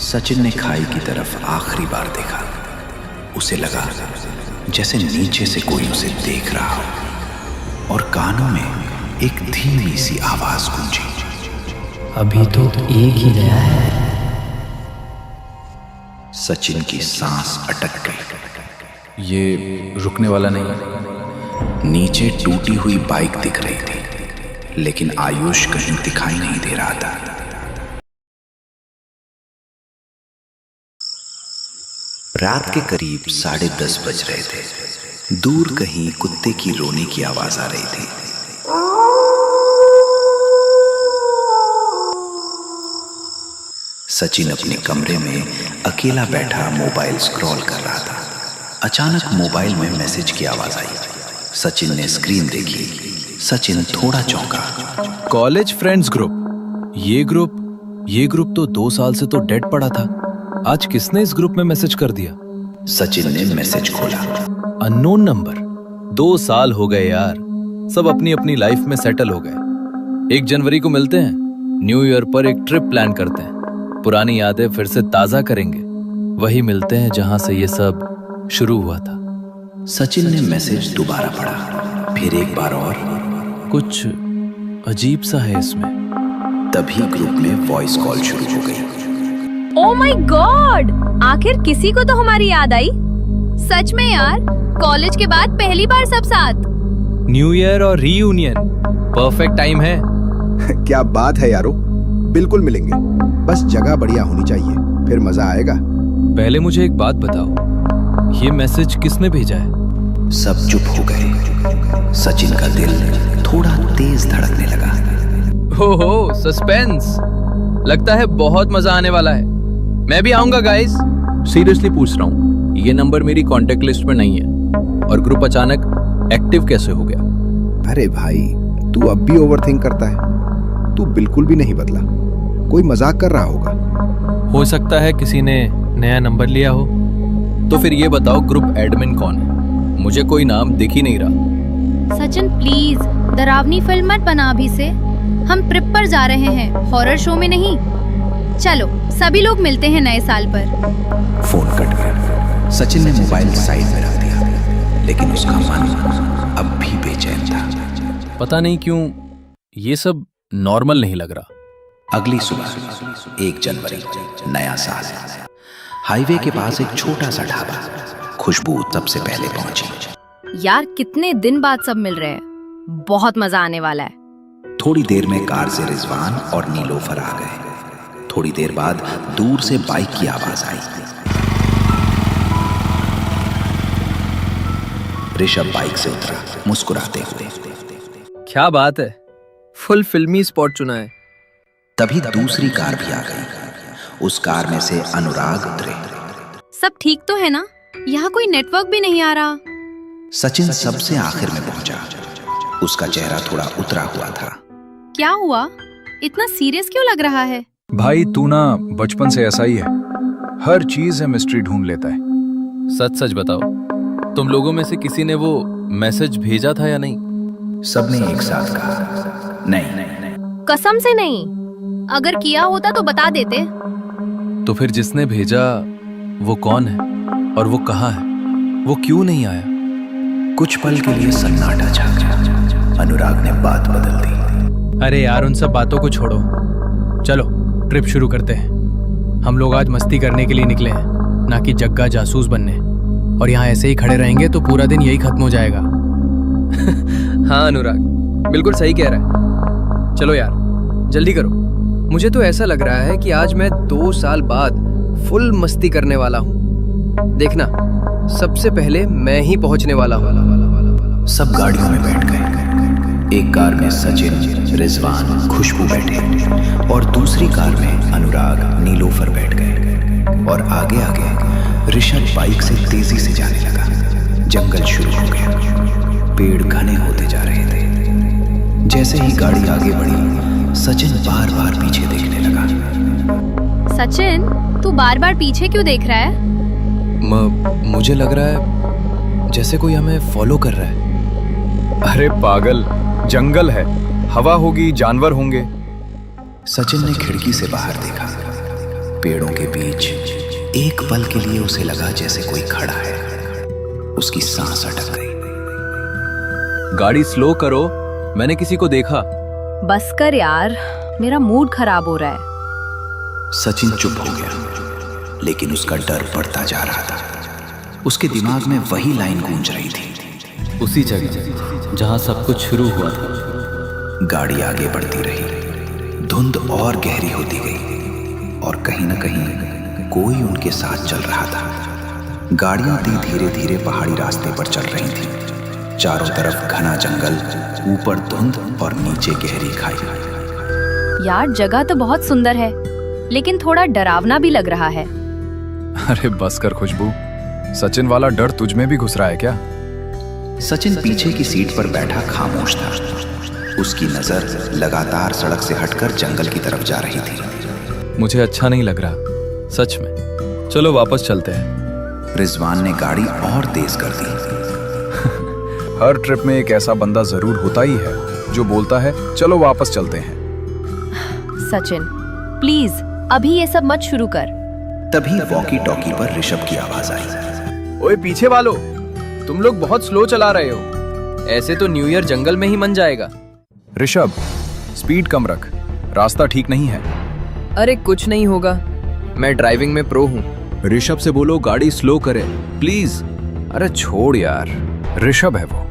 सचिन ने खाई की तरफ आखिरी बार देखा। उसे लगा जैसे नीचे से कोई उसे देख रहा हो और कानों में एक धीमी सी आवाज गूंजी, अभी तो एक ही गया है। सचिन की सांस अटक गई। ये रुकने वाला नहीं। नीचे टूटी हुई बाइक दिख रही थी, लेकिन आयुष कहीं दिखाई नहीं दे रहा था। रात के करीब 10:30 बज रहे थे। दूर कहीं कुत्ते की रोने की आवाज आ रही थी। सचिन अपने कमरे में अकेला बैठा मोबाइल स्क्रॉल कर रहा था। अचानक मोबाइल में मैसेज की आवाज आई। सचिन ने स्क्रीन देखी। सचिन थोड़ा चौंका। College friends group. ये ग्रुप तो 2 साल से तो डेड पड़ा था। आज किसने इस ग्रुप में मैसेज कर दिया? सचिन ने मैसेज खोला। Unknown number. 2 साल हो गए यार, सब अपनी अपनी लाइफ में सेटल हो गए। 1 जनवरी को मिलते हैं, न्यू ईयर पर एक ट्रिप प्लान करते हैं, पुरानी यादें फिर से ताजा करेंगे, वही मिलते हैं जहां से ये सब शुरू हुआ था। सचिन ने मैसेज दोबारा पढ़ा, फिर एक बार और। कुछ अजीब सा है इसमें। तभी ग्रुप में वॉइस कॉल शुरू हो गई। ओह माय गॉड, आखिर किसी को तो हमारी याद आई। सच में यार, कॉलेज के बाद पहली बार सब साथ। न्यू ईयर और रीयूनियन, परफेक्ट टाइम है। क्या बात है यारो, बिल्कुल मिलेंगे, बस जगह बढ़िया होनी चाहिए, फिर मजा आएगा। पहले मुझे एक बात बताओ, ये मैसेज किसने भेजा है? सब चुप हो गए। सचिन का दिल थोड़ा तेज धड़कने लगा। हो सस्पेंस, लगता है बहुत मजा आने वाला है। मैं भी आऊंगा गाइस। सीरियसली पूछ रहा हूँ, ये नंबर मेरी कांटेक्ट लिस्ट में नहीं है और ग्रुप अचानक एक्टिव कैसे हो गया? अरे भाई, तू अब भी ओवरथिंक करता है। तू बिल्कुल भी नहीं बदला। कोई मजाक कर रहा होगा। हो सकता है किसी ने नया नंबर लिया हो। तो फिर ये बताओ, ग्रुप एडमिन कौन है? मुझे कोई नाम दिख ही नहीं रहा। सचिन प्लीज, डरावनी फिल्म मत बना अभी से। हम ट्रिप पर जा रहे हैं, हॉरर शो में नहीं। चलो सभी लोग मिलते हैं नए साल पर। फोन कट गया। सचिन ने मोबाइल साइड में रख दिया, लेकिन उसका मन अब भी बेचैन था। पता नहीं क्यों ये सब नॉर्मल नहीं लग रहा। अगली सुबह 1 जनवरी, नया साल। हाईवे के पास एक छोटा सा ढाबा। खुशबू सबसे पहले पहुंची। यार कितने दिन बाद सब मिल रहे हैं, बहुत मजा आने वाला है। थोड़ी देर में कार से रिजवान और नीलोफर आ गए। थोड़ी देर बाद दूर से बाइक की आवाज आई। ऋषभ बाइक से उतरा, मुस्कुराते हुए। क्या बात है, फुल फिल्मी स्पॉट चुना है। तभी दूसरी कार भी आ गई। उस कार में से अनुराग उतरे। सब ठीक तो है ना? यहाँ कोई नेटवर्क भी नहीं आ रहा। सचिन सबसे आखिर में पहुंचा। उसका चेहरा थोड़ा उतरा हुआ था। क्या हुआ? इतना सीरियस क्यों लग रहा है? भाई तू ना बचपन से ऐसा ही है, हर चीज है मिस्ट्री ढूंढ लेता है। सच सच बताओ, तुम लोगों में से किसी ने वो मैसेज भेजा था या नहीं? सबने एक साथ कहा, नहीं। कसम से नहीं। अगर किया होता तो बता देते। तो फिर जिसने भेजा वो कौन है और वो कहाँ है? वो क्यों नहीं आया? कुछ पल के लिए सन्नाटा छा गया। अनुराग ने बात बदल दी। अरे यार, उन सब बातों को छोड़ो, चलो ट्रिप शुरू करते हैं। हम लोग आज मस्ती करने के लिए निकले हैं, ना कि जग्गा जासूस बनने। और यहाँ ऐसे ही खड़े रहेंगे तो पूरा दिन यही खत्म हो जाएगा। हाँ अनुराग, बिल्कुल सही कह रहा है। चलो यार जल्दी करो। मुझे तो ऐसा लग रहा है कि आज मैं 2 साल बाद फुल मस्ती करने वाला हूँ। देखना, सबसे पहले मैं ही पहुँचने वाला हूँ। सब गाड़ियों में बैठ गए। एक कार में सचिन, रिजवान, खुशबू बैठे और दूसरी कार में अनुराग, नीलोफर बैठ गए। और आगे आगे ऋषभ बाइक से तेजी से जाने लगा। जंगल शुरू हो गया। पेड़ घने होते जा रहे थे। जैसे ही गाड़ी आगे बढ़ी, सचिन बार बार पीछे देखने लगा। सचिन, तू बार बार पीछे क्यों देख रहा है? मुझे लग रहा है जैसे कोई हमें फॉलो कर रहा है। अरे पागल, जंगल है, हवा होगी, जानवर होंगे। सचिन ने खिड़की से बाहर देखा। पेड़ों के बीच एक पल के लिए उसे लगा जैसे कोई खड़ा है। उसकी सांस अटक गई। गाड़ी स्लो करो, मैंने किसी को देखा। बस कर यार, मेरा मूड खराब हो रहा है। सचिन चुप हो गया, लेकिन उसका डर बढ़ता जा रहा था। उसके दिमाग में वही लाइन गूंज रही थी। उसी जगह जहां सब कुछ शुरू हुआ था। गाड़ी आगे बढ़ती रही, धुंध और गहरी होती गई और कहीं न कहीं कोई उनके साथ चल रहा था। गाड़ियां धीरे धीरे पहाड़ी रास्ते पर चल रही थी। चारों तरफ घना जंगल, ऊपर धुंध और नीचे गहरी खाई। यार जगह तो बहुत सुंदर है, लेकिन थोड़ा डरावना भी लग रहा है। अरे बस कर खुशबू, सचिन वाला डर तुझ में भी घुस रहा है क्या? सचिन पीछे की सीट पर बैठा खामोश था। उसकी नजर लगातार सड़क से हटकर जंगल की तरफ जा रही थी। मुझे अच्छा नहीं लग रहा, सच में। चलो वापस चलते हैं। रिजवान ने गाड़ी और तेज कर दी। हर ट्रिप में एक ऐसा बंदा जरूर होता ही है जो बोलता है चलो वापस चलते हैं। सचिन प्लीज अभी ये सब मत शुरू कर। तभी वॉकी टॉकी पर ऋषभ की आवाज आई। ओए पीछे वालों, तुम लोग बहुत स्लो चला रहे हो। ऐसे तो न्यू ईयर जंगल में ही मन जाएगा। ऋषभ, स्पीड कम रख, रास्ता ठीक नहीं है। अरे कुछ नहीं होगा, मैं ड्राइविंग में प्रो हूँ। ऋषभ से बोलो गाड़ी स्लो करे प्लीज। अरे छोड़ यार, ऋषभ है वो,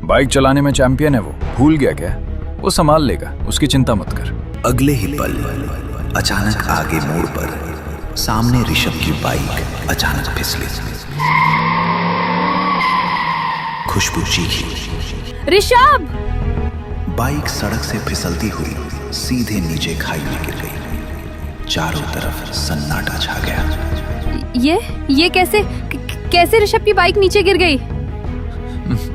बाइक चलाने में चैंपियन है वो। भूल गया क्या? वो संभाल लेगा, उसकी चिंता मत कर। अगले ही पल अचानक आगे मोड़ पर सामने ऋषभ की बाइक अचानक फिसली। खुशबू चीखी। ऋषभ! बाइक सड़क से फिसलती हुई सीधे नीचे खाई में गिर गई। चारों तरफ सन्नाटा छा गया। ये कैसे ऋषभ की बाइक नीचे गिर गई?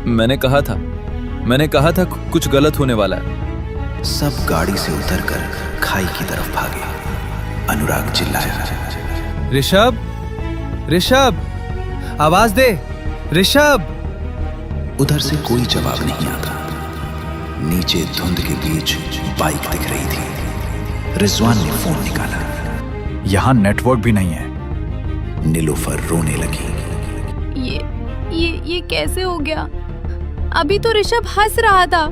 मैंने कहा था कुछ गलत होने वाला है। सब गाड़ी से उतरकर खाई की तरफ भागे। अनुराग चिल्लाया, ऋषभ, आवाज दे, ऋषभ। उधर से कोई जवाब नहीं आता। नीचे धुंध के बीच बाइक दिख रही थी। रिजवान ने फोन निकाला। यहाँ नेटवर्क भी नहीं है। नीलोफर रोने लगी। ये कैसे हो गया? अभी तो ऋषभ हंस रहा था।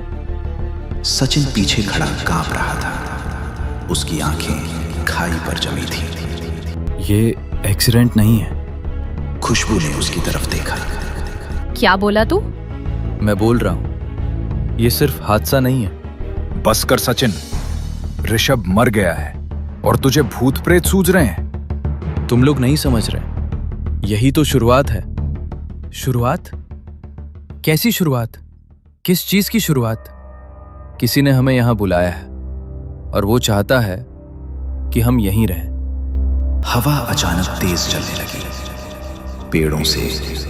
सचिन पीछे खड़ा कांप रहा था। उसकी आंखें खाई पर जमी थी। ये एक्सीडेंट नहीं है। खुशबू ने उसकी तरफ देखा। क्या बोला तू? मैं बोल रहा हूँ, ये सिर्फ हादसा नहीं है। बस कर सचिन, ऋषभ मर गया है और तुझे भूत प्रेत सूझ रहे हैं। तुम लोग नहीं समझ रहे, यही तो शुरुआत है। शुरुआत? कैसी शुरुआत? किस चीज की शुरुआत? किसी ने हमें यहाँ बुलाया है और वो चाहता है कि हम यहीं रहें। हवा अचानक तेज चलने लगी। पेड़ों से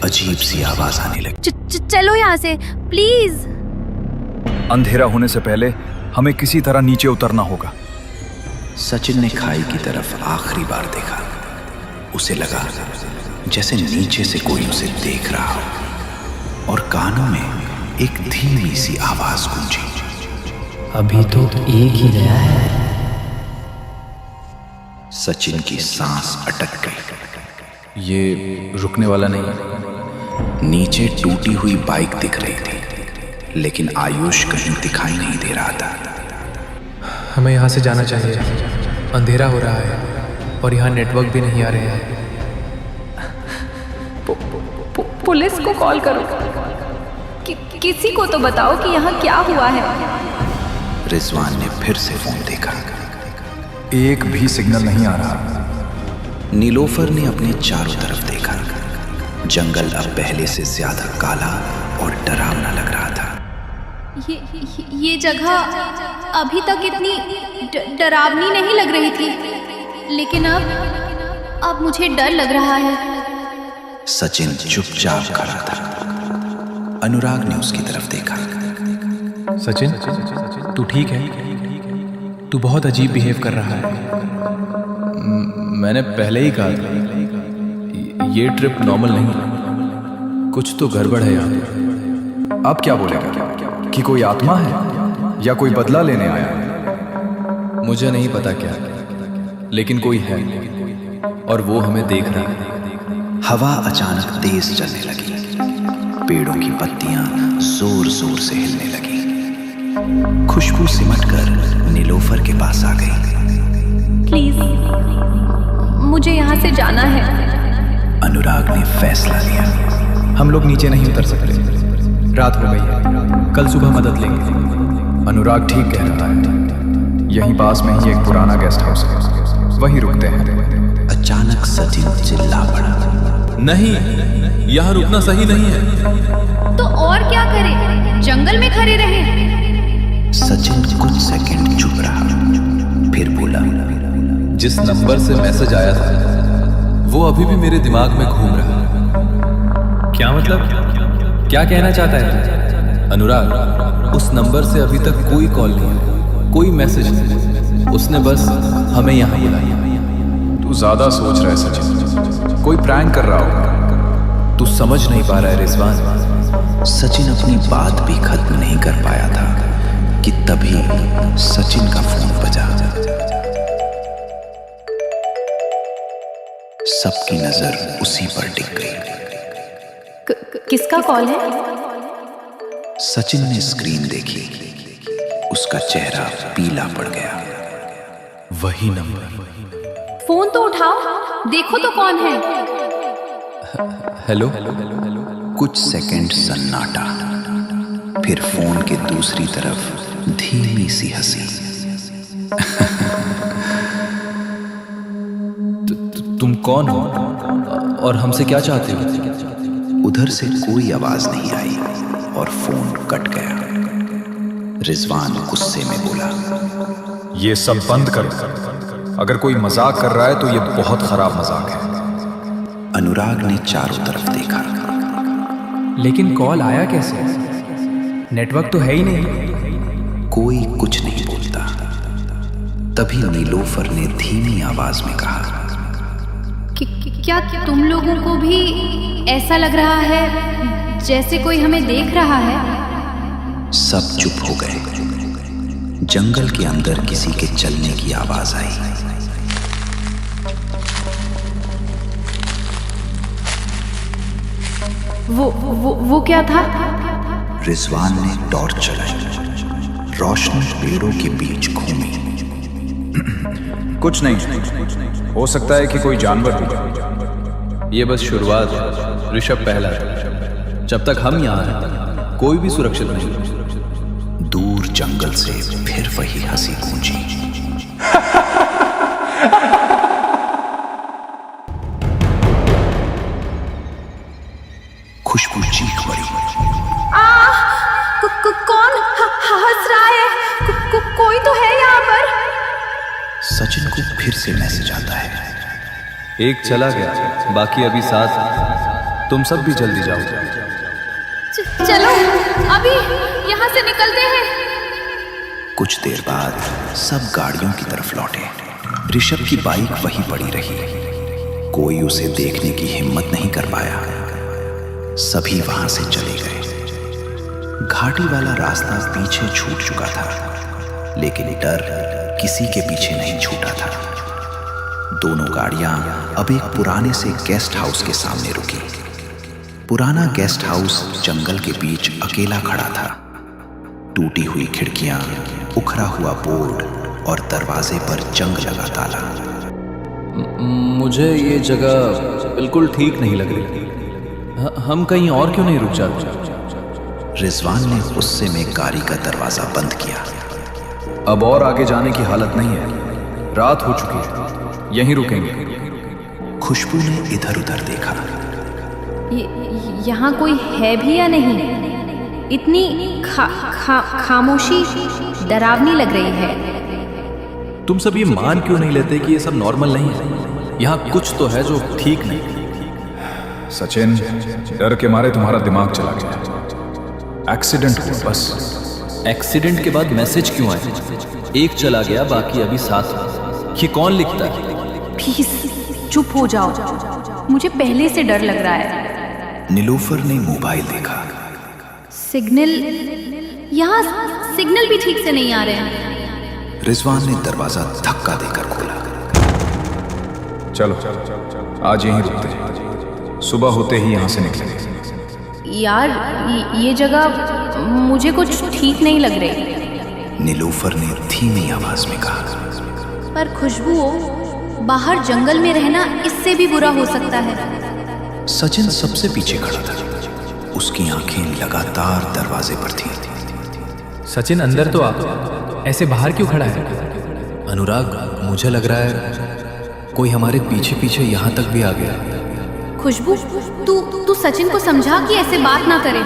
अजीब सी आवाज आने लगी। चलो यहाँ से प्लीज। अंधेरा होने से पहले हमें किसी तरह नीचे उतरना होगा। सचिन ने खाई की तरफ आखिरी बार देखा। उसे लगा जैसे नीचे से कोई उसे देख रहा हो और कानों में एक धीमी सी आवाज गूंजी। अभी तो एक ही गया है। सचिन की सांस अटक गई। ये रुकने वाला नहीं है। नीचे टूटी हुई बाइक दिख रही थी, लेकिन आयुष कहीं दिखाई नहीं दे रहा था। हमें यहाँ से जाना चाहिए। अंधेरा हो रहा है और यहाँ नेटवर्क भी नहीं आ रहे हैं। पुलिस को कॉल करो। किसी को तो बताओ कि यहाँ क्या हुआ है। रिजवान ने फिर से फोन देखा। एक भी सिग्नल नहीं आ रहा। नीलोफर ने अपने चारों तरफ देखा। जंगल अब पहले से ज्यादा काला और डरावना लग रहा था। ये जगह अभी तक इतनी डरावनी नहीं लग रही थी, लेकिन अब मुझे डर लग रहा है। सचिन चुपचाप खड़ा था। अनुराग ने उसकी तरफ देखा। सचिन, तू ठीक है? तू बहुत अजीब बिहेव कर रहा है। मैंने पहले ही कहा था, ये ट्रिप नॉर्मल नहीं। कुछ तो गड़बड़ है यहाँ पे। अब क्या बोलेगा? कि कोई आत्मा है या कोई बदला लेने आया है? मुझे नहीं पता क्या, लेकिन कोई है। और वो हमें देख रहा है। हवा अचानक तेज चलने लगी। पेड़ों की पत्तियां जोर जोर से हिलने लगी। खुशबू सिमटकर नीलोफर के पास आ गई। प्लीज मुझे यहाँ से जाना है। अनुराग ने फैसला लिया। हम लोग नीचे नहीं उतर सकते, रात हो गई है, कल सुबह मदद लेंगे। अनुराग ठीक कह रहा है, यहीं पास में ही एक पुराना गेस्ट हाउस है, वहीं रुकते हैं। अचानक सचिन चिल्ला पड़ा। नहीं, यहाँ रुकना सही नहीं है। तो और क्या करें? जंगल में खड़े रहे। सचिन कुछ सेकंड चुप रहा, फिर बोला, जिस नंबर से मैसेज आया था वो अभी भी मेरे दिमाग में घूम रहा है। क्या मतलब? क्या कहना चाहता है? अनुराग, उस नंबर से अभी तक कोई कॉल नहीं है, कोई मैसेज नहीं। उसने बस हमें यहाँ बुलाया। तू ज्यादा सोच रहा है सचिन, कोई प्रैंक कर रहा होगा। तू समझ नहीं पा रहा है रिजवान। सचिन अपनी बात भी खत्म नहीं कर पाया था कि तभी सचिन का फोन बजा। सबकी नजर उसी पर टिक गई। किसका कॉल है? सचिन ने स्क्रीन देखी। उसका चेहरा पीला पड़ गया। वही नंबर। फोन तो उठाओ, देखो तो कौन है। हेलो। कुछ सेकंड सन्नाटा, फिर फोन के दूसरी तरफ धीमी सी हंसी। तुम कौन हो और हमसे क्या चाहते हो? उधर से कोई आवाज नहीं आई और फोन कट गया। रिजवान गुस्से में बोला, ये सब बंद करो। अगर कोई मजाक कर रहा है तो ये बहुत खराब मजाक है। अनुराग ने चारों तरफ देखा। लेकिन कॉल आया कैसे? नेटवर्क तो है ही नहीं। कोई कुछ नहीं बोलता। तभी नीलोफर ने धीमी आवाज में कहा, क्या तुम लोगों को भी ऐसा लग रहा है जैसे कोई हमें देख रहा है? सब चुप हो गए। जंगल के अंदर किसी के चलने की आवाज आई। वो क्या था? रिजवान ने टॉर्च चलाई। रोशनी पेड़ों के बीच घूमी। कुछ नहीं, हो सकता है कि कोई जानवर भी। ये बस शुरुआत है। ऋषभ पहला है। जब तक हम यहाँ हैं कोई भी सुरक्षित नहीं। दूर जंगल से फिर वही हंसी गूंजी। खुशबू चीख पड़ी। कौन हंस रहा है? कोई तो है यहाँ पर। सचिन को फिर से मैसेज आता है। एक चला गया, बाकी अभी 7। तुम सब भी जल्दी जाओ। चलो अभी यहाँ से निकलते हैं। कुछ देर बाद सब गाड़ियों की तरफ लौटे। ऋषभ की बाइक वहीं पड़ी रही। कोई उसे देखने की हिम्मत नहीं कर पाया। सभी वहां से चले गए। घाटी वाला रास्ता पीछे छूट चुका था, लेकिन डर किसी के पीछे नहीं छूटा था। दोनों गाड़ियां अब एक पुराने से गेस्ट हाउस के सामने रुकी। पुराना गेस्ट हाउस जंगल के बीच अकेला खड़ा था। टूटी हुई खिड़कियां, उखड़ा हुआ बोर्ड और दरवाजे पर जंग लगा ताला। मुझे ये जगह बिल्कुल ठीक नहीं लग रही। हम कहीं और क्यों नहीं रुक जाते? रिजवान ने गुस्से में गाड़ी का दरवाजा बंद किया। अब और आगे जाने की हालत नहीं है, रात हो चुकी है, यहीं रुकेंगे। खुशबू ने इधर उधर देखा। यहाँ कोई है भी या नहीं? इतनी खामोशी डरावनी लग रही है। तुम सब ये मान क्यों नहीं लेते कि ये सब नॉर्मल नहीं है? यहाँ कुछ तो है जो ठीक नहीं। सचिन, डर के मारे तुम्हारा दिमाग चला गया। एक्सीडेंट हुआ बस। एक्सीडेंट के बाद मैसेज क्यों आए? एक चला गया, बाकी अभी 7। ये कौन लिखता है? प्लीज चुप हो जाओ, मुझे पहले से डर लग रहा है। नीलोफर ने मोबाइल देखा। सिग्नल, यहाँ सिग्नल भी ठीक से नहीं आ रहे हैं। रिजवान ने दरवाजा धक्का देकर खोला। चलो आज यहीं रुकते हैं, सुबह होते ही यहाँ से निकलेंगे। यार ये जगह मुझे कुछ ठीक नहीं लग रही। नीलोफर ने धीमी आवाज में कहा। पर खुशबू, बाहर जंगल में रहना इससे भी बुरा हो सकता है। सचिन सबसे पीछे खड़ा था, उसकी आंखें लगातार दरवाजे पर थीं। सचिन अंदर तो आ, ऐसे बाहर क्यों खड़ा है? अनुराग, मुझे लग रहा है कोई हमारे पीछे पीछे यहाँ तक भी आ गया। खुशबू, तू सचिन को समझा कि ऐसे बात ना करे।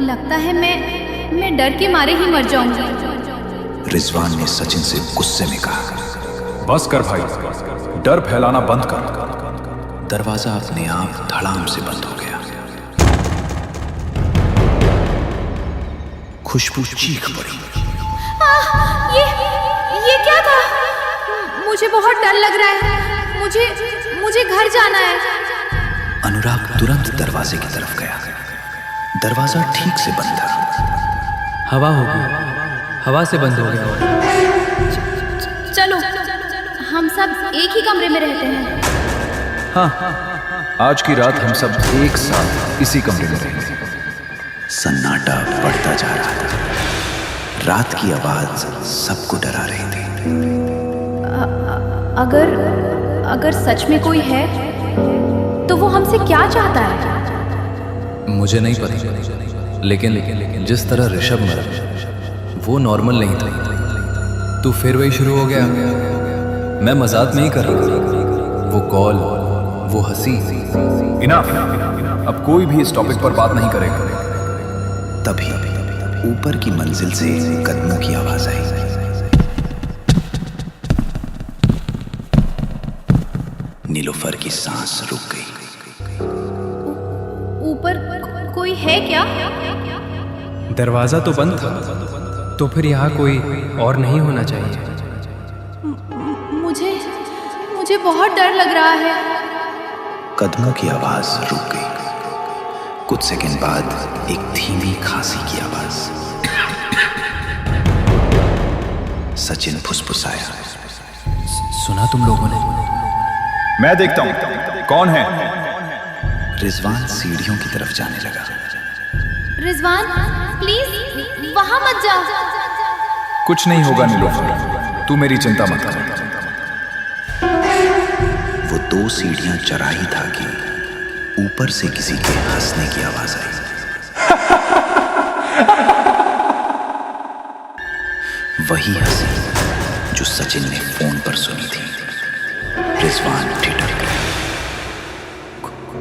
लगता है मैं डर के मारे ही मर जाऊंगी। रिजवान ने सचिन से गुस्से में कहा। बस कर भाई, डर फैलाना बंद कर। दरवाजा अपने आप धड़ाम से बंद हो गया। खुशबू चीख पड़ी। ये क्या था? मुझे बहुत डर लग रहा है। मुझे घर जाना है। अनुराग तुरंत दरवाजे की तरफ गया। दरवाजा ठीक से बंद था। हवा होगी, हवा से बंद हो गया। चलो, हम सब एक ही कमरे में रहते हैं। हाँ, आज की रात हम सब एक साथ इसी कमरे में रहेंगे। सन्नाटा बढ़ता जा रहा था। रात की आवाज सबको डरा रही थी। अगर सच में कोई है तो वो हमसे क्या चाहता है? मुझे नहीं पता, लेकिन जिस तरह ऋषभ मरा वो नॉर्मल नहीं था। तू फिर वही शुरू हो गया। मैं मजाक नहीं कर रहा। वो कॉल, वो हंसी। इनफ, अब कोई भी इस टॉपिक पर बात नहीं करेगा। तभी ऊपर की मंजिल से कदमों की आवाज आई। नीलोफर की सांस रुक गई। ऊपर कोई है क्या? दरवाजा तो बंद था, तो फिर यहाँ कोई और नहीं होना चाहिए। मुझे बहुत डर लग रहा है। कदमों की आवाज रुक गई। कुछ सेकंड बाद एक धीमी खांसी की आवाज। सचिन फुसफुसाया। सुना तुम लोगों ने? मैं देखता हूं कौन है। रिजवान सीढ़ियों की तरफ जाने लगा। रिजवान, प्लीज वहां मत जा। कुछ नहीं होगा नीलोफर, तू मेरी चिंता मत कर। वो 2 सीढ़ियां चढ़ा ही था कि ऊपर से किसी के हंसने की आवाज आई। वही हंसी जो सचिन ने फोन पर सुनी थी। रिजवान ठिठक गया।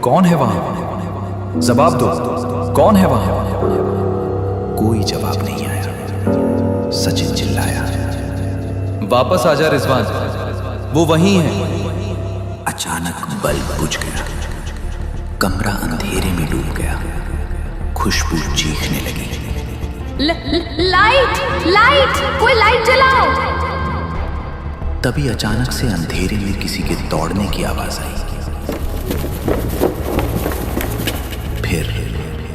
कौन है वहां? जवाब दो, कौन है वहां? कोई जवाब नहीं आया। सचिन चिल्लाया। वापस आजा रिजवान, वो वहीं है। अचानक बल्ब बुझ गया। कमरा अंधेरे में डूब गया। खुशबू चीखने लगी। लाइट, कोई लाइट जलाओ। तभी अचानक से अंधेरे में किसी के दौड़ने की आवाज आई। फिर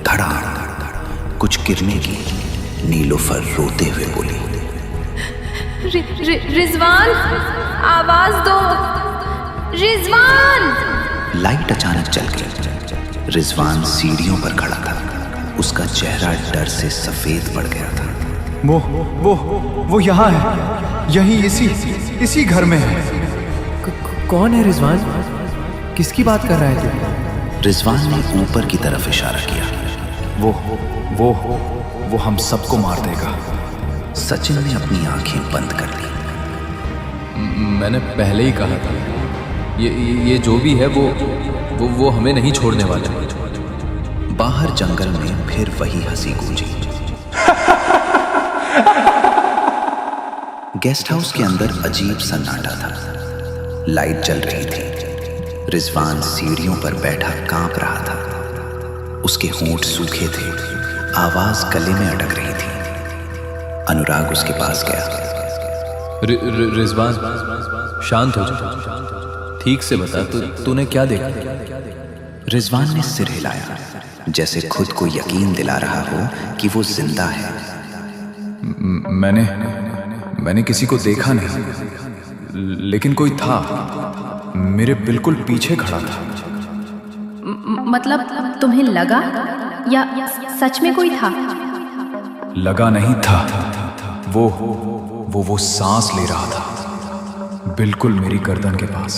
धड़ाम कुछ गिरने की। नीलोफर रोते हुए बोली, रिजवान, आवाज दो। रिजवान! लाइट अचानक जल गई। रिजवान सीढ़ियों पर खड़ा था। उसका चेहरा डर से सफेद पड़ गया था। वो यहाँ है, यही इसी घर में है। कौन है रिजवान? किसकी बात कर रहा है तू? रिजवान ने ऊपर की तरफ इशारा किया। वो हम सबको मार देगा। सचिन ने अपनी आंखें बंद कर ली। मैंने पहले ही कहा था, ये जो भी है वो हमें नहीं छोड़ने वाला। बाहर जंगल में फिर वही हंसी गूंजी। गेस्ट हाउस के अंदर अजीब सन्नाटा था। लाइट जल रही थी। रिजवान सीढ़ियों पर बैठा कांप रहा था। उसके होंठ सूखे थे। आवाज गले में अटक रही थी। अनुराग उसके पास गया। रिजवान, शांत हो जा, ठीक से बता, तूने क्या देखा? रिजवान ने सिर हिलाया, जैसे खुद को यकीन दिला रहा हो कि वो जिंदा है। मैंने किसी को देखा नहीं, लेकिन कोई था। मेरे बिल्कुल पीछे खड़ा था। मतलब तुम्हें लगा या सच में कोई था? लगा नहीं था, वो सांस ले रहा था, बिल्कुल मेरी गर्दन के पास।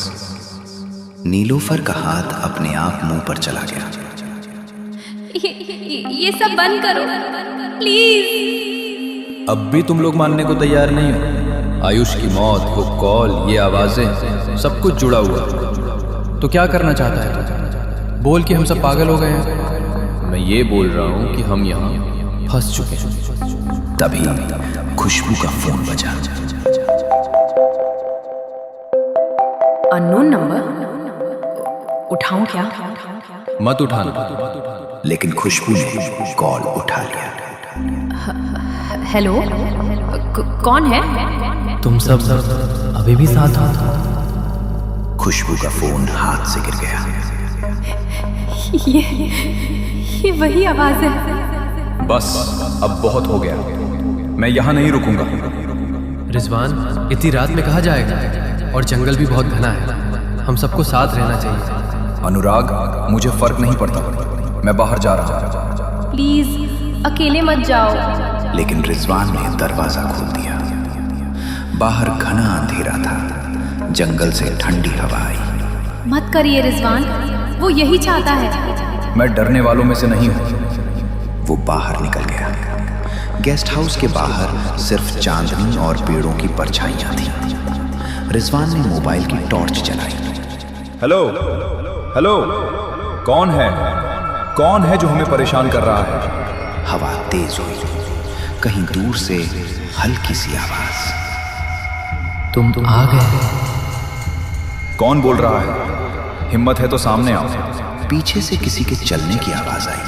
नीलोफर का हाथ अपने आप मुंह पर चला गया। ये सब बंद करो प्लीज। अब भी तुम लोग मानने को तैयार नहीं हो? आयुष की मौत, वो कॉल, ये आवाजें, सब कुछ जुड़ा हुआ। तो क्या करना चाहता है तू? बोल कि हम सब पागल हो गए हैं। मैं ये बोल रहा हूँ कि हम यहाँ फंस चुके हैं। तभी खुशबू का फोन बजा। Unknown number. उठाऊं क्या? मत उठाना। लेकिन खुशबू ने कॉल उठा लिया। हेलो, कौन है? तुम सब अभी भी साथ हो? खुशबू का फोन हाथ से गिर गया। ये वही आवाज है। बस अब बहुत हो गया, मैं यहाँ नहीं रुकूंगा। रिजवान, इतनी रात में कहाँ जाएगा? और जंगल भी बहुत घना है, हम सबको साथ रहना चाहिए। अनुराग, मुझे फर्क नहीं पड़ता, मैं बाहर जा रहा हूँ। प्लीज अकेले मत जाओ। लेकिन रिजवान ने दरवाजा खोल दिया। बाहर घना अंधेरा था, जंगल से ठंडी हवा आई। मत करिए रिजवान, वो यही चाहता है। मैं डरने वालों में से नहीं हूँ। वो बाहर निकल गया। गेस्ट हाउस के बाहर सिर्फ चांदनी और पेड़ों की परछाइयां थीं। रिजवान ने मोबाइल की टॉर्च जलाई। हेलो हेलो, कौन है जो हमें परेशान कर रहा है? हवा तेज हुई, कहीं दूर से हल्की सी आवाज। तुम आ गए। कौन बोल रहा है? हिम्मत है तो सामने आओ। पीछे से किसी के चलने की आवाज आई।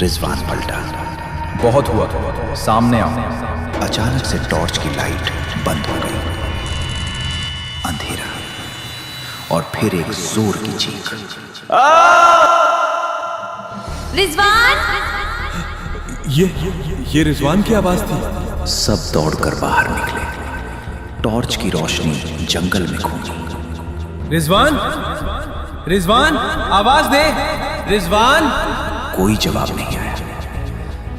रिजवान पलटा। बहुत हुआ, सामने आओ। अचानक से टॉर्च की लाइट बंद हो गई। अंधेरा और फिर एक जोर की चीख। रिजवान! ये रिजवान की आवाज थी। सब दौड़कर बाहर निकले। टॉर्च की रोशनी जंगल में घूमी। रिजवान, आवाज दे। रिजवान! कोई जवाब नहीं आया।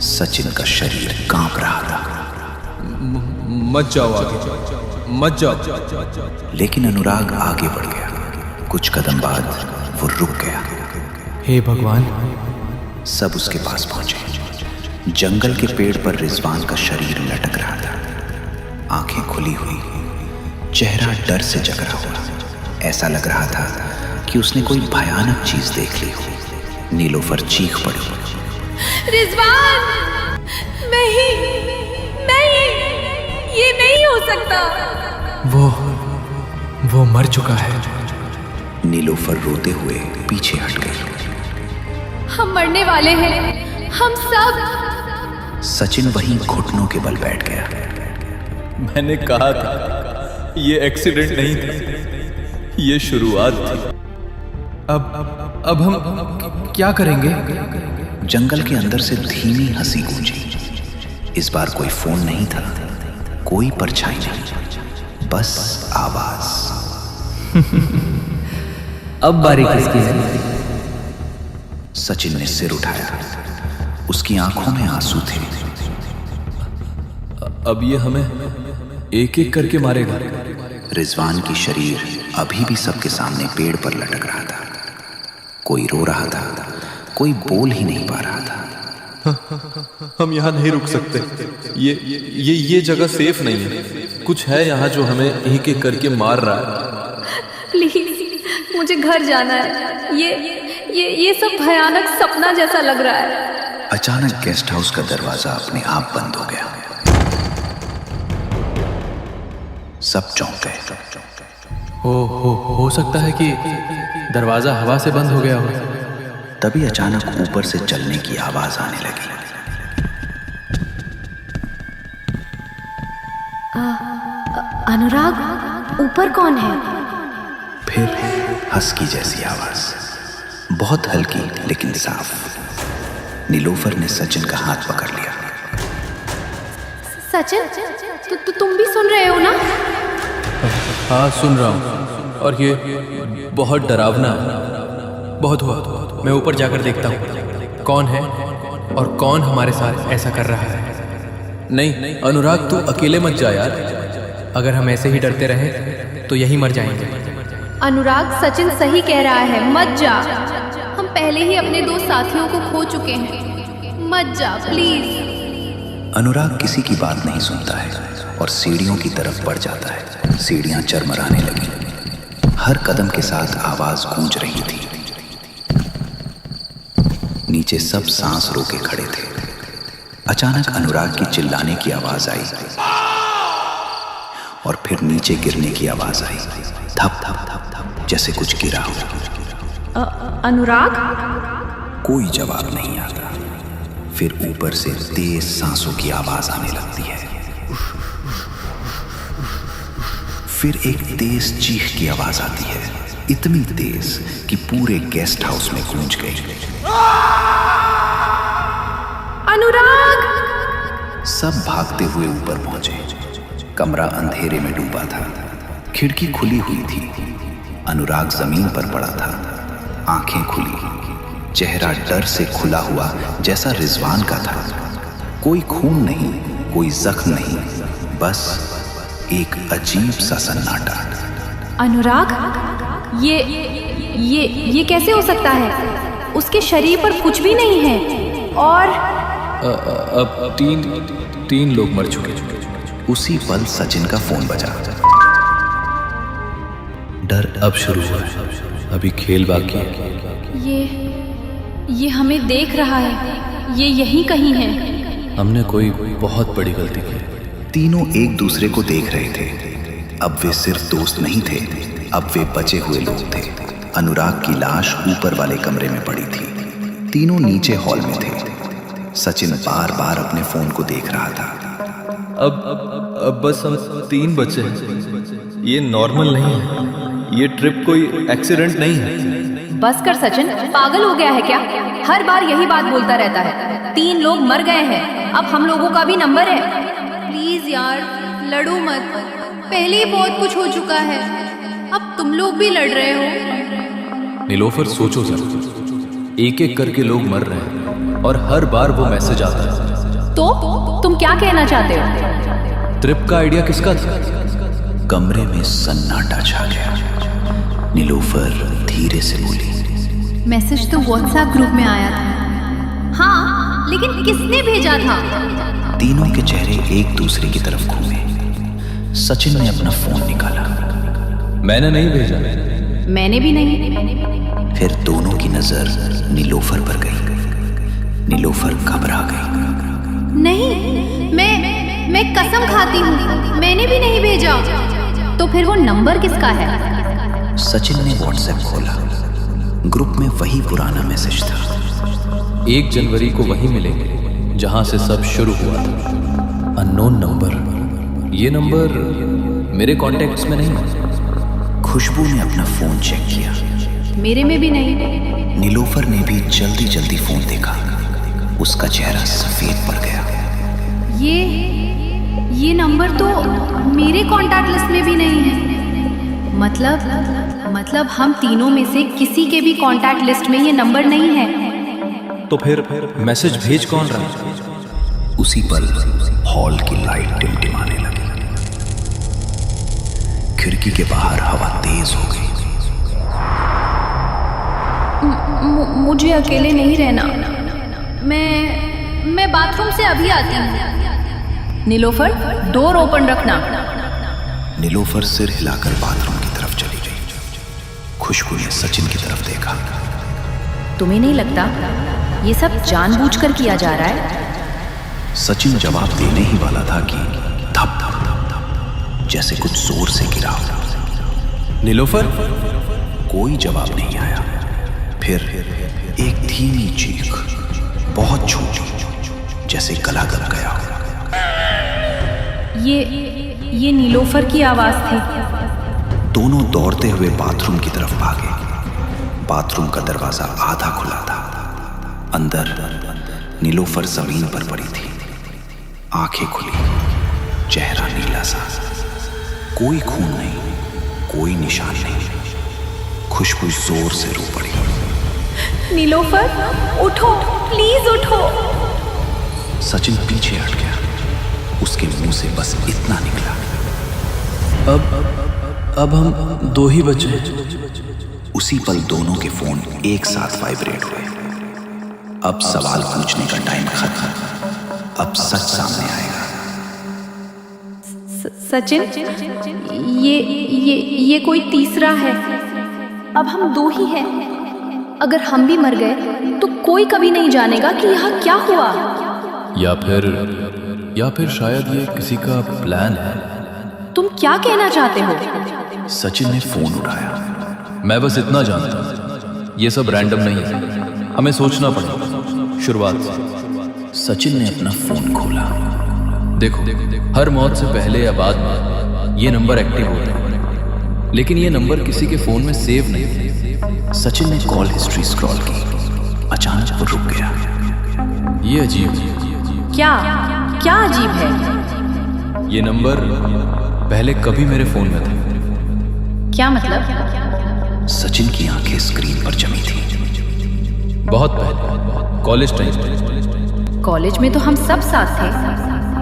सचिन का शरीर कांप रहा था। मत जाओ आगे, मत जाओ। लेकिन अनुराग आगे बढ़ गया। कुछ कदम बाद वो रुक गया। हे भगवान! सब उसके पास पहुंचे। जंगल के पेड़ पर रिजवान का शरीर लटक रहा था, आंखें खुली हुई, चेहरा डर से जकड़ा हुआ। ऐसा लग रहा था कि उसने कोई भयानक चीज देख ली हो। नीलोफर चीख पड़ी। रिजवान! नहीं, ये नहीं हो सकता। वो मर चुका है। नीलोफर रोते हुए पीछे हट गई। हम मरने वाले हैं, हम सब। सचिन वहीं घुटनों के बल बैठ गया। मैंने कहा था ये एक्सीडेंट नहीं था, ये शुरुआत थी। अब हम क्या करेंगे? जंगल के अंदर से धीमी हंसी गूंजी। इस बार कोई फोन नहीं था, कोई परछाई नहीं, बस आवाज। अब बारी किसकी है? सचिन ने सिर उठाया। उसकी आंखों में आंसू थे। अब ये हमें एक एक करके मारेगा। रिजवान की शरीर अभी भी सबके सामने पेड़ पर लटक रहा था। कोई रो रहा था, कोई बोल ही नहीं पा रहा था। हम यहाँ नहीं रुक सकते। ये जगह सेफ नहीं है। कुछ है यहाँ जो हमें एक एक करके मार रहा है। प्लीज मुझे घर जाना है। ये सब भयानक सपना जैसा लग रहा है। अचानक गेस्ट हाउस का दरवाजा अपने आप बंद हो गया। सब चौंक गए। हो सकता है कि दरवाजा हवा से बंद हो गया हो। तभी अचानक ऊपर से चलने की आवाज आने लगी। अनुराग, ऊपर कौन है? फिर हस्की जैसी आवाज, बहुत हल्की लेकिन साफ। नीलोफर ने सचिन का हाथ पकड़ लिया। सचिन, तुम भी सुन रहे हो ना? हाँ सुन रहा हूँ, और ये बहुत डरावना है। बहुत हुआ, मैं ऊपर जाकर देखता हूँ कौन है और कौन हमारे साथ ऐसा कर रहा है। नहीं अनुराग, तू अकेले मत जा यार। अगर हम ऐसे ही डरते रहे तो यहीं मर जाएंगे। अनुराग, सचिन सही कह रहा है, मत जा। हम पहले ही अपने 2 साथियों को खो चुके हैं, मत जा प्लीज। अनुराग किसी की बात नहीं सुनता है और सीढ़ियों की तरफ बढ़ जाता है। सीढ़ियां चरमराने लगी, हर कदम के साथ आवाज गूंज रही थी। नीचे सब सांस रोके खड़े थे। अचानक अनुराग की चिल्लाने की आवाज आई और फिर नीचे गिरने की आवाज आई। थप थप थप थप, जैसे कुछ गिरा हो। अनुराग? कोई जवाब नहीं आता। फिर ऊपर से तेज सांसों की आवाज आने लगती है। फिर एक तेज चीख की आवाज आती है, इतनी तेज कि पूरे गेस्ट हाउस में गूंज गई। अनुराग! सब भागते हुए ऊपर पहुंचे। कमरा अंधेरे में डूबा था, खिड़की खुली हुई थी। अनुराग जमीन पर पड़ा था, आंखें खुली, चेहरा डर से खुला हुआ जैसा रिजवान का था। कोई खून नहीं, कोई जख्म नहीं, बस एक अजीब सा सन्नाटा। अनुराग, ये कैसे हो सकता है? उसके शरीर पर कुछ भी नहीं है और अब तीन लोग मर चुके। उसी पल सचिन का फोन बजा। डर अब शुरू हुआ है, अभी खेल बाकी है। ये हमें देख रहा है, ये यहीं कहीं है। हमने कोई बहुत बड़ी गलती की। तीनों एक दूसरे को देख रहे थे। अब वे सिर्फ दोस्त नहीं थे, अब वे बचे हुए लोग थे। अनुराग की लाश ऊपर वाले कमरे में पड़ी थी। तीनों नीचे हॉल में थे। सचिन बार बार अपने फोन को देख रहा था। अब बस हम 3 बचे हैं। ये नॉर्मल नहीं है, ये ट्रिप कोई एक्सीडेंट नहीं है। बस कर सचिन, पागल हो गया है क्या? हर बार यही बात बोलता रहता है। 3 लोग मर गए हैं, अब हम लोगों का भी नंबर है। प्लीज यार, लड़ो मत। पहले ही बहुत कुछ हो चुका है, अब तुम लोग भी लड़ रहे हो। नीलोफर, सोचो जरा, एक एक करके लोग मर रहे हैं और हर बार वो मैसेज आता है। तो तुम क्या कहना चाहते हो? ट्रिप का आइडिया किसका था? कमरे में सन्नाटा छा गया। नीलोफर धीरे से बोली, मैसेज तो व्हाट्सएप ग्रुप में आया था। हाँ, लेकिन किसने भेजा था? तीनों के चेहरे एक दूसरे की तरफ घूमे। सचिन ने अपना फोन निकाला। मैंने नहीं भेजा। मैंने भी नहीं। फिर दोनों की नजर नीलोफर पर गई। नीलोफर घबरा गई। नहीं, मैं कसम खाती हूँ, मैंने भी नहीं भेजा। तो फिर वो नंबर किसका है? सचिन ने व्हाट्सएप खोला। ग्रुप में वही पुराना मैसेज था। 1 जनवरी को वहीं मिलेंगे जहां से सब शुरू हुआ था। Unknown number. ये नंबर मेरे कॉन्टेक्ट्स में नहीं है। खुशबू ने अपना फोन चेक किया। मेरे में भी नहीं। नीलोफर ने भी जल्दी जल्दी फोन देखा। उसका चेहरा सफेद पड़ गया। ये नंबर तो मेरे कॉन्टैक्ट लिस्ट में भी नहीं है। मतलब हम तीनों में से किसी के भी कॉन्टैक्ट लिस्ट में ये नंबर नहीं है। तो फिर मैसेज भेज कौन रहा? उसी पल हॉल की लाइट टिमटिमाने लगी। खिड़की के बाहर हवा तेज हो गई। मुझे अकेले नहीं रहना। मैं बाथरूम से अभी आती हूँ। नीलोफर, डोर ओपन रखना। नीलोफर सिर हिलाकर बाथरूम की तरफ चली गई। खुशबू ने सचिन की तरफ देखा। तुम्हें नहीं लगता ये सब जानबूझकर किया जा रहा है? सचिन जवाब देने ही वाला था कि धप धप धप धप जैसे कुछ जोर से गिरा। नीलोफर? कोई जवाब नहीं आया। फिर एक धीमी चीख, बहुत छोटी, जैसे गला दब गया। ये नीलोफर की आवाज थी। दोनों दौड़ते हुए बाथरूम की तरफ भागे। बाथरूम का दरवाजा आधा खुला था। अंदर नीलोफर जमीन पर पड़ी थी, आंखें खुली, चेहरा नीला सा, कोई खून नहीं, कोई निशान नहीं। खुशबू जोर से रो पड़ी। नीलोफर, उठो, प्लीज उठो। सचिन पीछे हट गया। उसके मुंह से बस इतना निकला, अब हम दो ही बचे हैं। उसी पल दोनों के फोन एक साथ वाइब्रेट हुए। अब सवाल पूछने का टाइम खत्म, अब सच सामने आएगा। सचिन, ये कोई तीसरा है। अब हम दो ही हैं। अगर हम भी मर गए तो कोई कभी नहीं जानेगा कि यहाँ क्या हुआ। या फिर शायद ये किसी का प्लान है। तुम क्या कहना चाहते हो? सचिन ने फोन उठाया। मैं बस इतना जानता हूं, ये सब रैंडम नहीं है, हमें सोचना पड़ेगा शुरुआत से। सचिन ने अपना फोन खोला। देखो, हर मौत से पहले या बाद में ये नंबर एक्टिव होता है, लेकिन ये नंबर किसी के फोन में सेव नहीं। सचिन ने कॉल हिस्ट्री स्क्रॉल की। अचानक वो रुक गया। ये अजीब है। क्या अजीब है? ये नंबर पहले कभी मेरे फोन में था। क्या मतलब? सचिन की आंखें स्क्रीन पर जमी थी। बहुत पहले, कॉलेज टाइम। कॉलेज में तो हम सब साथ थे,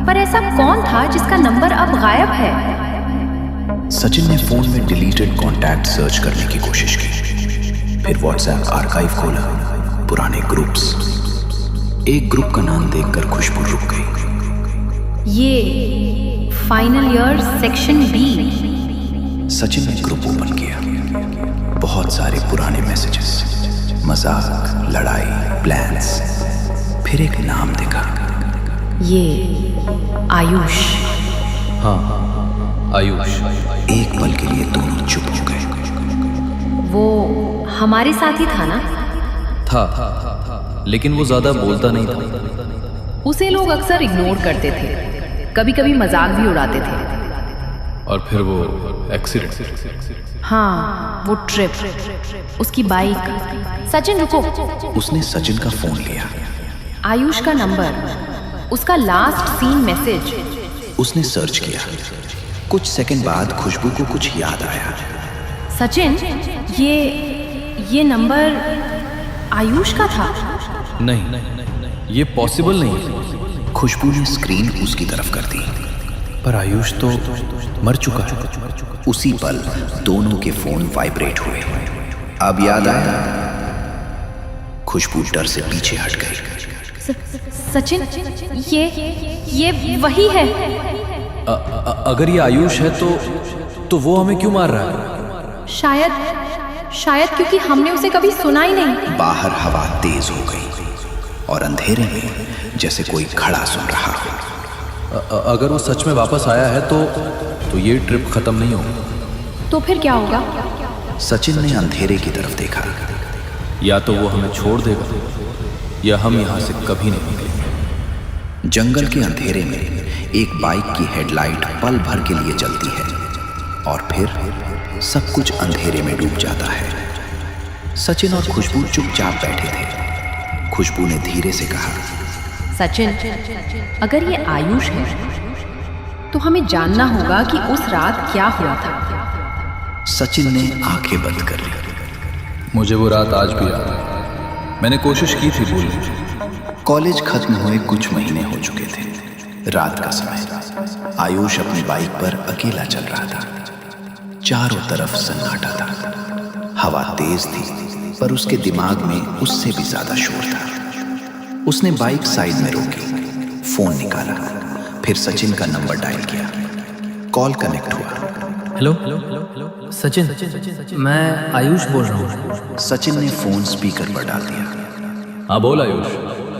पर ऐसा कौन था जिसका नंबर अब गायब है? सचिन ने फोन में डिलीटेड कॉन्टैक्ट सर्च करने की कोशिश की। फिर व्हाट्सएप आर्काइव खोला, पुराने ग्रुप्स। एक ग्रुप का नाम देखकर खुशबू रुक गई। ये final year section B. Sachin ने ग्रुप ओपन किया। बहुत सारे पुराने मैसेजेस, मजाक, लड़ाई, प्लान्स। फिर एक नाम दिखा। ये आयुष। हाँ, आयुष। एक पल के लिए दोनों चुप हो गए। वो हमारे साथ ही था ना? था, लेकिन वो ज्यादा बोलता नहीं था। उसे लोग अक्सर इग्नोर करते थे, कभी कभी मजाक भी उड़ाते थे। और फिर वो एक्सीडेंट। हाँ, वो ट्रिप, उसकी बाइक। सचिन रुको। उसने सचिन का फोन लिया। आयुष का नंबर, उसका लास्ट सीन मैसेज। उसने सर्च किया। कुछ सेकंड बाद खुशबू को कुछ याद आया। सचिन, ये नंबर आयुष का था? नहीं, ये पॉसिबल नहीं है। खुशबू ने स्क्रीन उसकी तरफ कर दी। पर आयुष तो मर चुका है। उसी पल दोनों के फोन वाइब्रेट हुए। अब याद आया। खुशबू डर से पीछे हट गई। सचिन, ये वही है। अगर ये आयुष है तो वो हमें क्यों मार रहा है? शायद क्योंकि हमने उसे कभी सुना ही नहीं। बाहर हवा तेज हो गई और अंधेरे में जैसे कोई खड़ा सुन रहा हो। अगर वो सच में वापस आया है तो ये ट्रिप खत्म नहीं होगी। तो फिर क्या होगा? सचिन ने अंधेरे की तरफ देखा। या तो वो हमें छोड़ देगा या हम यहाँ से कभी नहीं निकलेंगे। जंगल के अंधेरे में एक बाइक की हेडलाइट पल भर के लिए जलती है और फिर सब कुछ अंधेरे में डूब जाता है। सचिन और खुशबू चुपचाप बैठे थे। खुशबू ने धीरे से कहा, सचिन, अगर ये आयुष है तो हमें जानना होगा कि उस रात क्या हुआ था। सचिन ने आंखें बंद कर ली। मुझे वो रात आज भी याद है। मैंने कोशिश की थी भूलने की। कॉलेज खत्म हुए कुछ महीने हो चुके थे। रात का समय। आयुष अपनी बाइक पर अकेला चल रहा था। चारों तरफ सन्नाटा था। हवा तेज थी, पर उसके दिमाग में उससे भी ज्यादा शोर था। उसने बाइक साइड में रोकी, फोन निकाला, फिर सचिन का नंबर डायल किया। कॉल कनेक्ट हुआ। हेलो सचिन, मैं आयुष बोल रहा हूँ। सचिन ने फोन स्पीकर पर डाल दिया। हाँ बोल आयुष,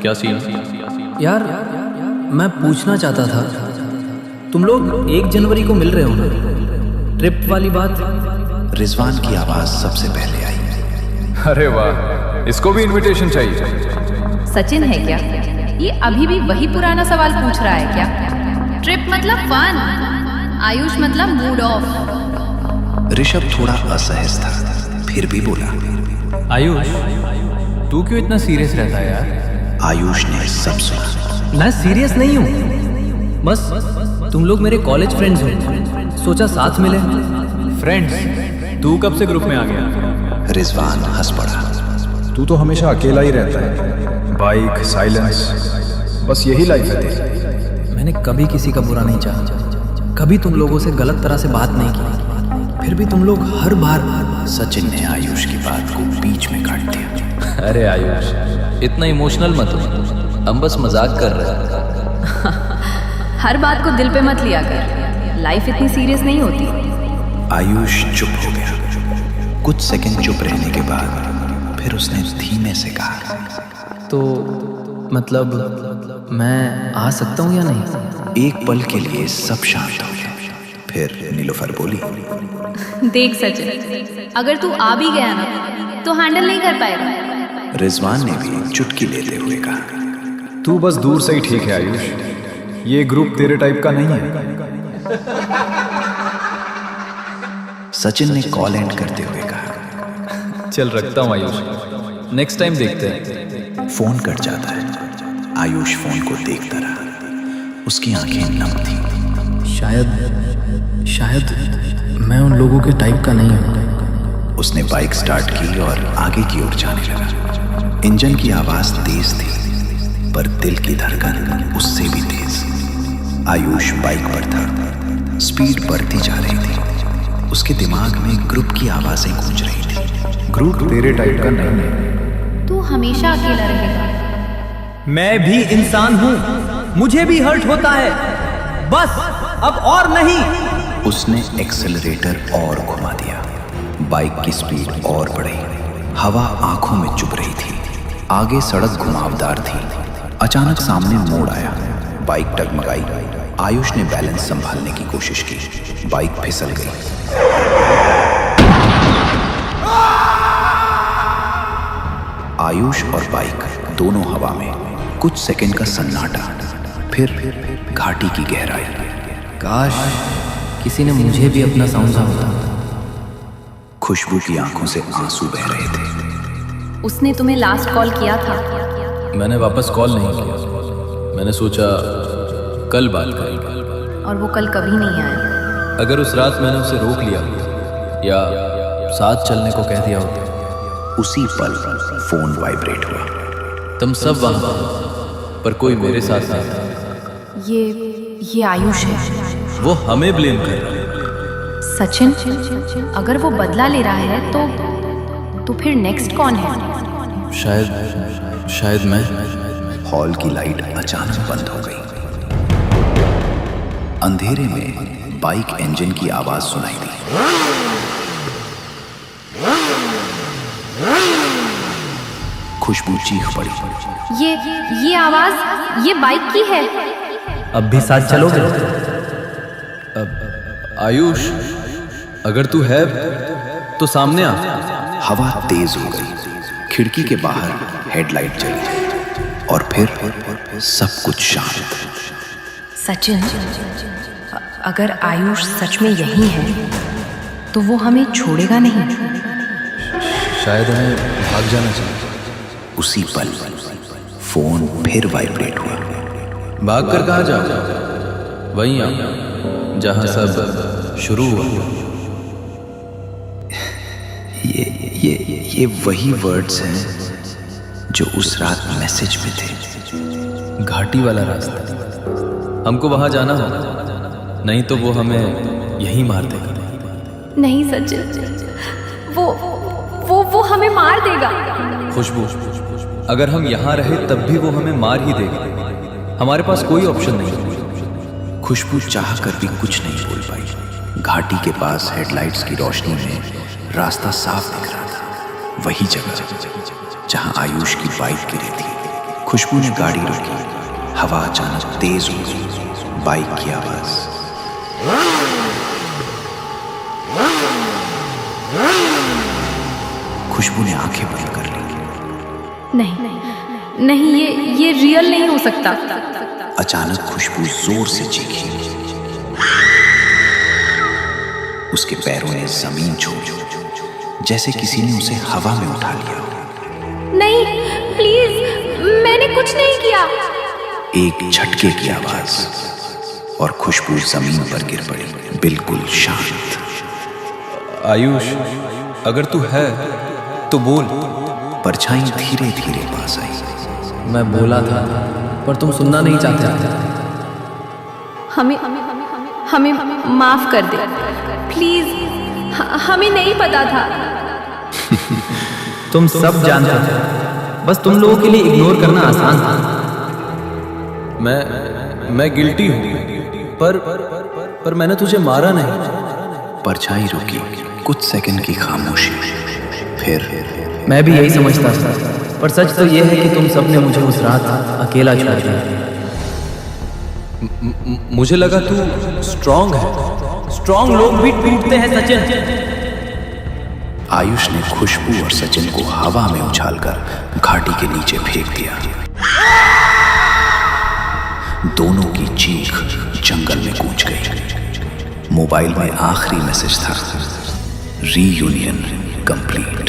क्या सीन? यार, मैं पूछना चाहता था, तुम लोग 1 जनवरी को मिल रहे हो ना? ट्रिप वाली बात। रिजवान की आवाज सबसे पहले आई। अरे वाह, इसको भी इनविटेशन चाहिए। सचिन है क्या? ये अभी भी वही पुराना सवाल पूछ रहा है क्या? ट्रिप मतलब फन, आयुष मतलब मूड ऑफ। ऋषभ थोड़ा असहज था, फिर भी बोला, आयुष, तू क्यों इतना सीरियस रहता है यार? आयुष ने सब सुना। मैं सीरियस नहीं हूँ, बस तुम लोग मेरे कॉलेज फ्रेंड्स हो, सोचा साथ मिले। फ्रेंड्स? तू कब से ग्रुप में आ गया? रिजवान हंस पड़ा। तू तो हमेशा अकेला ही रहता है। बाइक, साइलेंस, बस यही लाइफ है तेरी। मैंने कभी किसी का बुरा नहीं चाहा, कभी तुम लोगों से गलत तरह से बात नहीं की, फिर भी तुम लोग हर बार। सचिन ने आयुष की बात को बीच में काट दिया। अरे आयुष, इतना इमोशनल मत हो, हम बस मजाक कर रहे हैं। हर बात को दिल पे मत लिया कर, लाइफ इतनी सीरियस नहीं होती। आयुष चुप हो गया। कुछ सेकंड चुप रहने के बाद फिर उसने धीमे से कहा, तो मतलब मैं आ सकता हूँ या नहीं? एक पल के लिए सब शांत हो गए। फिर नीलोफर बोली, देख सचिन, अगर तू आ भी गया ना तो हैंडल नहीं कर पाएगा। रिजवान ने भी चुटकी लेते हुए कहा, तू बस दूर से ही ठीक है आयुष, ये ग्रुप तेरे टाइप का नहीं है। सचिन ने कॉल एंड करते हुए कहा, चल रखता हूँ आयुष, नेक्स्ट टाइम देखते हैं। फोन कट जाता है। आयुष फोन को देखता रहा। उसकी आंखें नम थी। शायद मैं उन लोगों के टाइप का नहीं हूँ। उसने बाइक स्टार्ट की और आगे की ओर जाने लगा। इंजन की आवाज तेज थी, पर दिल की धड़कन उससे भी तेज। आयुष बाइक पर था। स्पीड बढ़ती जा रही थी। उसके दिमाग में ग्रुप की आवाजें गूंज रही थी। ग्रुप तेरे टाइप का नहीं है। तू हमेशा अकेला रहेगा। मैं भी इंसान हूँ, मुझे भी हर्ट होता है, बस अब और नहीं। उसने एक्सेलरेटर और घुमा दिया। बाइक की स्पीड और बढ़ी। हवा आंखों में चुभ रही थी। आगे सड़क घुमावदार थी। अचानक सामने मोड़ आया। बाइक डगमगाई। आयुष ने बैलेंस संभालने की कोशिश की। बाइक फिसल गई। आयुष और बाइक दोनों हवा में। कुछ सेकंड का सन्नाटा, फिर घाटी की गहराई। काश किसी ने मुझे भी अपना समझा होता। खुशबू की आंखों से आंसू बह रहे थे। उसने तुम्हें लास्ट कॉल किया था? मैंने वापस कॉल नहीं किया। मैंने सोचा कल बात करेंगे। और वो कल कभी नहीं आया। अगर उस रात मैंने उसे रोक लिया या साथ चलने को कह दिया होता। उसी पल फोन वाइब्रेट हुआ। तुम सब वहां थे, पर कोई मेरे साथ नहीं था। ये आयुष है। वो हमें ब्लेम कर रहा है। सचिन, अगर वो बदला ले रहा है तो फिर नेक्स्ट कौन है? शायद मैं। हॉल की लाइट अचानक बंद हो गई। अंधेरे में बाइक इंजन की आवाज सुनाई दी। खुशबू चीख पड़ी। ये आवाज ये बाइक की है। अब भी साथ चलोगे? आयुष, अगर तू है तो सामने आ। हवा तेज हो गई। खिड़की के बाहर हेडलाइट जली और फिर सब कुछ शांत। सचिन, अगर आयुष सच में यही है तो वो हमें छोड़ेगा नहीं। शायद हमें भाग जाना चाहिए। उसी पल फोन फिर वाइब्रेट हुआ। भाग कर कहाँ जाओ? वहीं आओ जहाँ सब शुरू हुआ। ये वही वर्ड्स हैं जो उस रात मैसेज में थे। घाटी वाला रास्ता। हमको वहां जाना होगा, नहीं तो वो हमें यहीं मार देगा। नहीं सचिन, वो हमें मार देगा। खुशबू, अगर हम यहाँ रहे तब भी वो हमें मार ही देगा। हमारे पास कोई ऑप्शन नहीं। खुशबू चाह कर भी कुछ नहीं बोल पाई। घाटी के पास हेडलाइट्स की रोशनी में रास्ता साफ दिख रहा था। वही जगह जहां आयुष की बाइक गिरी थी। खुशबू ने गाड़ी रोकी। हवा अचानक तेज हो गई। बाइक की आवाज। खुशबू ने आंखें बंद कर ली। नहीं, ये रियल नहीं हो सकता। अचानक खुशबू जोर से चीखी। उसके पैरों ने जमीन छोड़ी, जैसे किसी ने उसे हवा में उठा लिया। नहीं, प्लीज, मैंने कुछ नहीं किया। एक झटके की आवाज, और खुशबू जमीन पर गिर पड़ी, बिल्कुल शांत। आयुष, अगर तू है तो बोल। परछाई धीरे धीरे पास आई। मैं बोला था पर तुम सुनना नहीं चाहते। हमें माफ कर दे प्लीज, हमें नहीं पता था। तुम सब जानते थे, बस तुम लोगों के लिए इग्नोर करना आसान था। मैं गिल्टी हूं, पर मैंने तुझे मारा नहीं। परछाई रुकी, कुछ सेकंड की खामोशी, फिर मैं भी यही समझता था, पर सच तो यह है कि तुम सबने मुझे उस रात अकेला छोड़ दिया। मुझे लगा तू स्ट्रांग है। स्ट्रांग लोग भी टूटते हैं सचिन। आयुष ने खुशबू और सचिन को हवा में उछालकर घाटी के नीचे फेंक दिया। दोनों की चीख जंगल में गूंज गई। मोबाइल में आखिरी मैसेज था, रीयूनियन कंप्लीट।